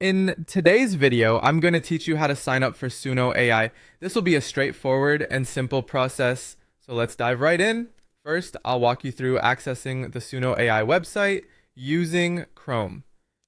In today's video, I'm going to teach you how to sign up for Suno AI. This will be a straightforward and simple process. So let's dive right in. First, I'll walk you through accessing the Suno AI website using Chrome.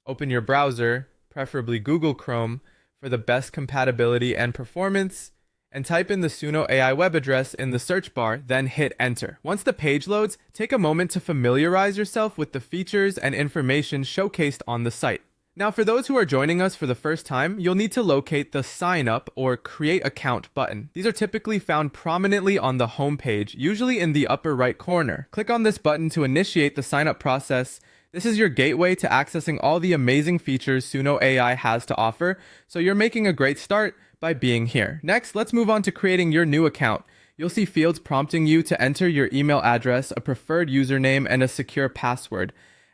Open your browser, preferably Google Chrome, for the best compatibility and performance, and type in the Suno AI web address in the search bar, then hit enter. Once the page loads, take a moment to familiarize yourself with the features and information showcased on the site. Now, for those who are joining us for the first time, you'll need to locate the Sign Up or Create Account button. These are typically found prominently on the home page, usually in the upper right corner. Click on this button to initiate the sign up process. This is your gateway to accessing all the amazing features Suno AI has to offer, so you're making a great start by being here. Next, let's move on to creating your new account. You'll see fields prompting you to enter your email address, a preferred username, and a secure password.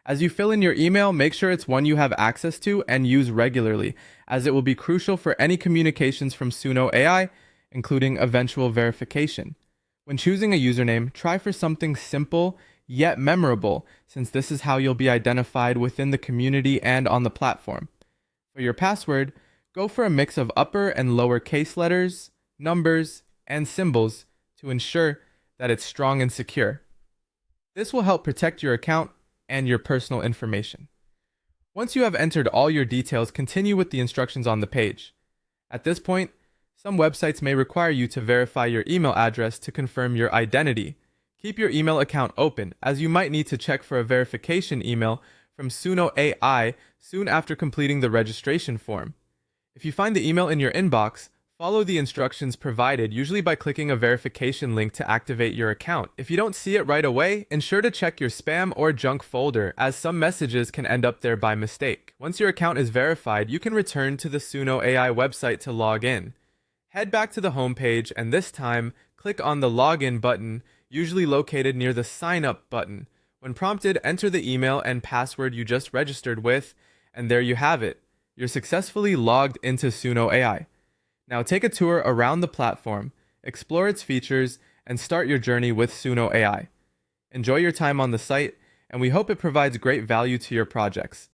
As you fill in your email, make sure it's one you have access to and use regularly, as it will be crucial for any communications from Suno AI, including eventual verification. When choosing a username, try for something simple yet memorable, since this is how you'll be identified within the community and on the platform. For your password, go for a mix of upper and lower case letters, numbers, and symbols to ensure that it's strong and secure. This will help protect your account and your personal information. Once you have entered all your details, continue with the instructions on the page. At this point, some websites may require you to verify your email address to confirm your identity. Keep your email account open, as you might need to check for a verification email from Suno AI soon after completing the registration form. If you find the email in your inbox, follow the instructions provided, usually by clicking a verification link to activate your account. If you don't see it right away, ensure to check your spam or junk folder, as some messages can end up there by mistake. Once your account is verified, you can return to the Suno AI website to log in. Head back to the home page, and this time, click on the Login button, usually located near the Sign Up button. When prompted, enter the email and password you just registered with, and there you have it. You're successfully logged into Suno AI. Now take a tour around the platform, explore its features, and start your journey with Suno AI. Enjoy your time on the site, and we hope it provides great value to your projects.